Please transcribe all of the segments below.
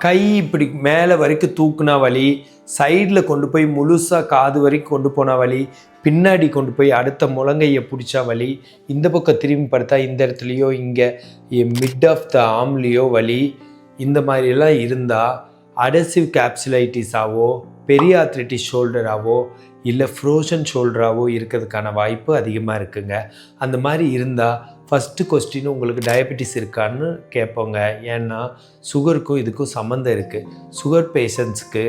கை இப்படி மேலே வரைக்கும் தூக்குனா வலி, சைடில் கொண்டு போய் முழுசாக காது வரைக்கும் கொண்டு போன வலி, பின்னாடி கொண்டு போய் அடுத்த முழங்கையை பிடிச்சா வலி, இந்த பக்கம் திரும்பி படுத்தா இந்த இடத்துலையோ இங்கே மிட் ஆஃப் த ஆம்லேயோ வலி, இந்த மாதிரியெல்லாம் இருந்தால் அடசிவ் கேப்சுலைட்டிஸாவோ பெரியாத்ரிட்டிஸ் ஷோல்டராகவோ இல்லை ஃப்ரோசன் ஷோல்டராகவோ இருக்கிறதுக்கான வாய்ப்பு அதிகமாக இருக்குங்க. அந்த மாதிரி இருந்தால் ஃபஸ்ட்டு கொஸ்டின் உங்களுக்கு டயபெட்டிஸ் இருக்கான்னு கேட்போங்க. ஏன்னா சுகருக்கும் இதுக்கும் சம்மந்தம் இருக்குது. சுகர் பேஷண்ட்ஸுக்கு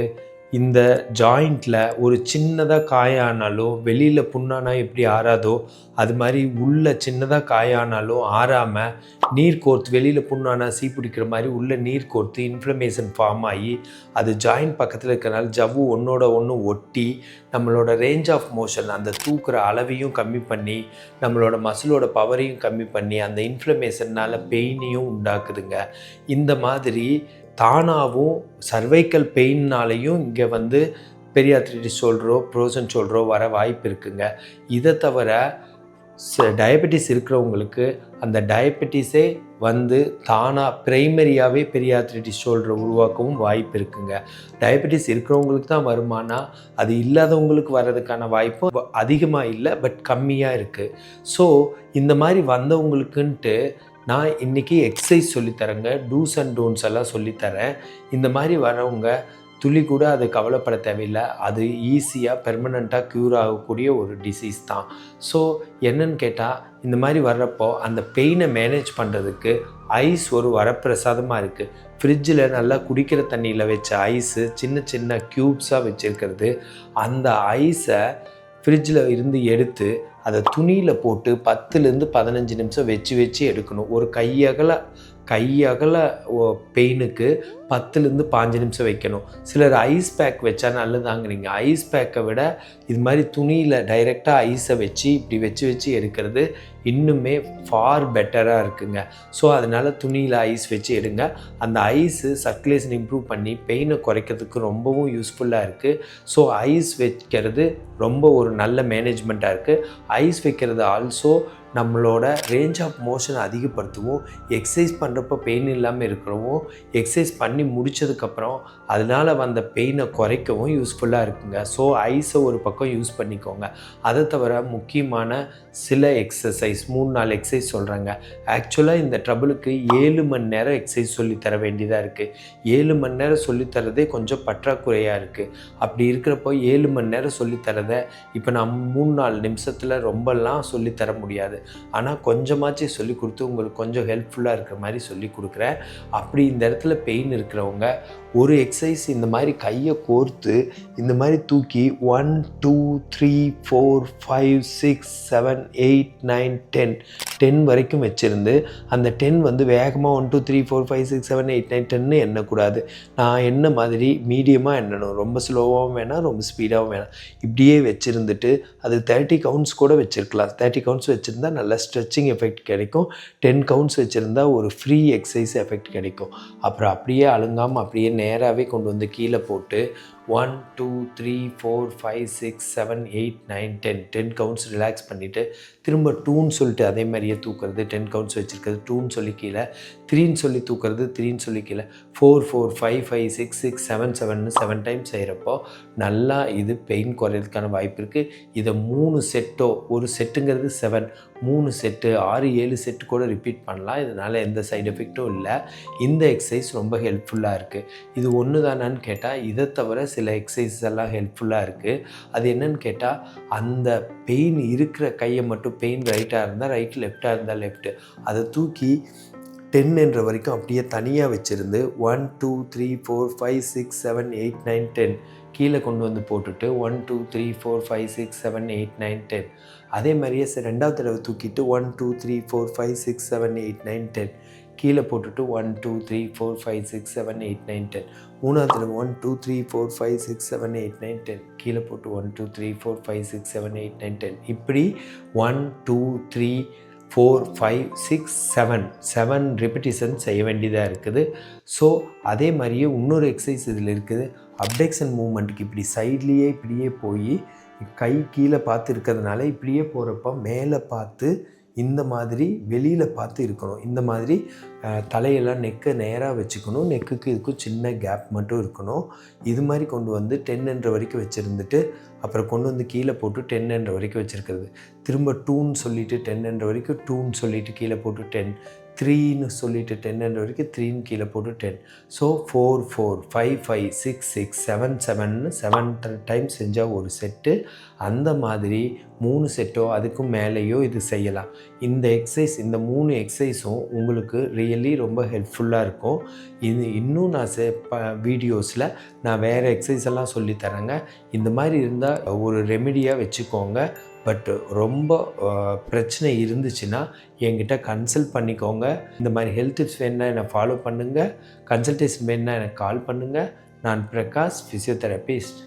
இந்த ஜாயிண்டில் ஒரு சின்னதாக காயானாலும் வெளியில் புண்ணானா எப்படி ஆறாதோ அது மாதிரி உள்ள சின்னதாக காயானாலும் ஆறாமல் நீர் கோர்த்து வெளியில் புண்ணானா பிடிக்கிற மாதிரி உள்ள நீர் கோர்த்து இன்ஃப்ளமேஷன் ஃபார்ம் ஆகி அது ஜாயிண்ட் பக்கத்தில் இருக்கிறனால ஜவ்வு ஒன்றோட ஒன்று ஒட்டி நம்மளோட ரேஞ்ச் ஆஃப் மோஷன் அந்த தூக்குற அளவையும் கம்மி பண்ணி நம்மளோட மசிலோட பவரையும் கம்மி பண்ணி அந்த இன்ஃப்ளமேஷன்னால் பெயினையும் உண்டாக்குதுங்க. இந்த மாதிரி தானாகவும் சர்வைக்கல் பெயின்னாலையும் இங்கே வந்து பெரியாத்ரிட்டிஸ் ஷோல்டரோ ஃப்ரோசன் ஷோல்டரோ வர வாய்ப்பு இருக்குங்க. இதை தவிர டயபெட்டிஸ் இருக்கிறவங்களுக்கு அந்த டயபெட்டிஸே வந்து தானாக ப்ரைமரியாகவே பெரியாத்ரிட்டிஸ் ஷோல்டரை உருவாக்கவும் வாய்ப்பு இருக்குங்க. டயபெட்டிஸ் இருக்கிறவங்களுக்கு தான் வருமானா அது இல்லாதவங்களுக்கு வர்றதுக்கான வாய்ப்பும் அதிகமாக இல்லை, பட் கம்மியாக இருக்குது. ஸோ இந்த மாதிரி வந்தவங்களுக்குன்ட்டு நான் இன்றைக்கி எக்ஸசைஸ் சொல்லித்தரேங்க, டூஸ் அண்ட் டோன்ட்ஸ் எல்லாம் சொல்லித்தரேன். இந்த மாதிரி வரவங்க துளி கூட அது கவலைப்பட தேவையில்லை. அது ஈஸியாக பெர்மனண்ட்டாக க்யூர் ஆகக்கூடிய ஒரு டிசீஸ் தான். ஸோ என்னன்னு கேட்டால் இந்த மாதிரி வர்றப்போ அந்த பெயினை மேனேஜ் பண்ணுறதுக்கு ஐஸ் ஒரு வரப்பிரசாதமாக இருக்குது. ஃப்ரிட்ஜில் நல்லா குடிக்கிற தண்ணியில் வச்ச ஐஸு சின்ன சின்ன க்யூப்ஸாக வச்சுருக்கிறது. அந்த ஐஸை ஃப்ரிட்ஜில் இருந்து எடுத்து அதை துணியில் போட்டு 10லேருந்து 15 நிமிஷம் வச்சு எடுக்கணும். ஒரு கையகல பெயினுக்கு 10லேருந்து 15 நிமிஷம் வைக்கணும். சிலர் ஐஸ் பேக் வச்சா நல்லதாங்கிறீங்க. ஐஸ் பேக்கை விட இது மாதிரி துணியில் டைரெக்டாக ஐஸை வச்சு இப்படி வச்சு எடுக்கிறது இன்னுமே ஃபார் பெட்டராக இருக்குங்க. ஸோ அதனால் துணியில் ஐஸ் வச்சு எடுங்க. அந்த ஐஸு சர்க்குலேஷன் இம்ப்ரூவ் பண்ணி பெயினை குறைக்கிறதுக்கு ரொம்பவும் யூஸ்ஃபுல்லாக இருக்குது. ஸோ ஐஸ் வைக்கிறது ரொம்ப ஒரு நல்ல மேனேஜ்மெண்ட்டாக இருக்குது. ஐஸ் வைக்கிறது ஆல்சோ நம்மளோட ரேஞ்ச் ஆஃப் மோஷன் அதிகப்படுத்தவும், எக்ஸசைஸ் பண்ணுறப்போ பெயின் இல்லாமல் இருக்கிறவும், எக்ஸசைஸ் பண்ணி முடித்ததுக்கப்புறம் அதனால் வந்த பெயினை குறைக்கவும் யூஸ்ஃபுல்லாக இருக்குங்க. ஸோ ஐஸை ஒரு பக்கம் யூஸ் பண்ணிக்கோங்க. அதை தவிர முக்கியமான சில எக்ஸசைஸ் 3-4 எக்ஸசைஸ் சொல்கிறாங்க. ஆக்சுவலாக இந்த ட்ரபிளுக்கு 7 மணி நேரம் எக்ஸசைஸ் சொல்லித்தர வேண்டியதாக இருக்குது. 7 மணி நேரம் சொல்லித்தரதே கொஞ்சம் பற்றாக்குறையாக இருக்குது. அப்படி இருக்கிறப்போ 7 மணி நேரம் சொல்லித்தரதை இப்போ நான் 3-4 நிமிஷத்தில் ரொம்பலாம் சொல்லித்தர முடியாது. ஆனால் கொஞ்சமாச்சு சொல்லி கொடுத்து உங்களுக்கு கொஞ்சம் ஹெல்ப்ஃபுல்லாக இருக்கிற மாதிரி சொல்லி கொடுக்குறேன். அப்படி இந்த இடத்துல பெயின் இருக்கிறவங்க ஒரு எக்ஸசைஸ் இந்த மாதிரி கையை கோர்த்து இந்த மாதிரி தூக்கி 1 2 3 4 5 6 7 8 9 10 வரைக்கும் வச்சுருந்து அந்த 10 வந்து வேகமாக 1 2 3 4 5 6 7 8 9 10 எண்ணக்கூடாது. நான் என்ன மாதிரி மீடியமாக எண்ணணும். ரொம்ப ஸ்லோவாகவும் வேணாம், ரொம்ப ஸ்பீடாகவும் வேணாம். இப்படியே வச்சுருந்துட்டு அது 30 கவுண்ட்ஸ் கூட வச்சுருக்கலாம். 30 கவுண்ட்ஸ் வச்சுருந்தா நல்ல ஸ்ட்ரெச்சிங் எஃபெக்ட் கிடைக்கும். 10 கவுண்ட்ஸ் வச்சுருந்தா ஒரு ஃப்ரீ எக்ஸசைஸ் எஃபெக்ட் கிடைக்கும். அப்புறம் அப்படியே அழுங்காமல் அப்படியே நேராகவே கொண்டு வந்து கீழே போட்டு 1 2 3 4 5 6 7 8 9 10 கவுண்ட்ஸ் ரிலாக்ஸ் பண்ணிவிட்டு திரும்ப 2ன்னு சொல்லிட்டு அதே மாதிரியே தூக்குறது. 10 கவுண்ட்ஸ் வச்சுருக்கிறது 2ன்னு சொல்லி கீழே, 3ன்னு சொல்லி தூக்குறது 3ன்னு சொல்லி கீழே, 4 4 5 5 6 6 7 7 டைம்ஸ் செய்கிறப்போ நல்லா இது பெயின் குறையிறதுக்கான வாய்ப்பு இருக்குது. இதை 3 செட்டோ, ஒரு செட்டுங்கிறது 7, 3 செட்டு 6 7 செட்டு கூட ரிப்பீட் பண்ணலாம். இதனால் எந்த சைடு எஃபெக்டும் இல்லை. இந்த எக்ஸசைஸ் ரொம்ப ஹெல்ப்ஃபுல்லாக இருக்குது. இது ஒன்று தானான்னு கேட்டால் இதை தவிர சில எக்ஸசைஸ் எல்லாம் ஹெல்ப்ஃபுல்லாக இருக்குது. அது என்னன்னு கேட்டால் அந்த பெயின் இருக்கிற கையை மட்டும், பெயின் ரைட்டாக இருந்தால் ரைட், லெஃப்டாக இருந்தால் லெஃப்ட்டு, அதை தூக்கி 10 என்ற வரைக்கும் அப்படியே தனியாக வச்சுருந்து 1 2 3 4 5 6 7 8 9 10 கீழே கொண்டு வந்து போட்டுட்டு 1 2 3 4 5 6 7 8 9 10 அதே மாதிரியே ரெண்டாவது தடவை தூக்கிட்டு 1 2 3 4 5 6 7 8 9 10 கீழே போட்டுட்டு 1 2 3 4 5 6 7 8 9 10 மூணாவது தடவை 1 2 3 4 5 6 7 8 9 10 கீழே போட்டு 1 2 3 4 5 6 7 8 9 10 இப்படி 1 2 3 4 5 6 7 ரெப்பிட்டிஷன் செய்ய வேண்டியதாக இருக்குது. ஸோ அதே மாதிரியே இன்னொரு எக்ஸசைஸ் இதில் இருக்குது. அப்டக்ஷன் மூமெண்ட்டுக்கு இப்படி சைட்லேயே இப்படியே போய் கை கீழே பார்த்து இருக்கிறதுனால இப்படியே போகிறப்ப மேலே பார்த்து இந்த மாதிரி வெளியில் பார்த்து இருக்கணும். இந்த மாதிரி தலையெல்லாம் நெக்கை நேராக வச்சுக்கணும். நெக்குக்கு இதுக்கும் சின்ன கேப் மட்டும் இருக்கணும். இது மாதிரி கொண்டு வந்து 10 வரைக்கும் வச்சுருந்துட்டு அப்புறம் கொண்டு வந்து கீழே போட்டு 10 வரைக்கும் வச்சுருக்கிறது. திரும்ப 2ன்னு சொல்லிவிட்டு 10 வரைக்கும் 2ன்னு சொல்லிவிட்டு கீழே போட்டு 10, 3ன்னு சொல்லிவிட்டு 10 வரைக்கும் 3ன்னு கீழே போட்டு 10. ஸோ 4 4 5 5 6 6 7 7ன்னு 7 டைம் செஞ்சால் ஒரு செட்டு. அந்த மாதிரி 3 செட்டோ அதுக்கும் மேலேயோ இது செய்யலாம். இந்த எக்ஸசைஸ், இந்த 3 எக்ஸசைஸும் உங்களுக்கு ரியலி ரொம்ப ஹெல்ப்ஃபுல்லாக இருக்கும். இது இன்னும் நான் வீடியோஸில் நான் வேறு எக்ஸசைஸ் எல்லாம் சொல்லித்தரேங்க. இந்த மாதிரி இருந்தால் ஒரு ரெமிடியாக வச்சுக்கோங்க. பட் ரொம்ப பிரச்சனை இருந்துச்சுன்னா என்கிட்ட கன்சல்ட் பண்ணிக்கோங்க. இந்த மாதிரி ஹெல்த் டிப்ஸ் வேணுன்னா என்னை ஃபாலோ பண்ணுங்கள். கன்சல்டேஷன் வேணுன்னா எனக்கு கால் பண்ணுங்கள். நான் பிரகாஷ், ஃபிசியோதெரபிஸ்ட்.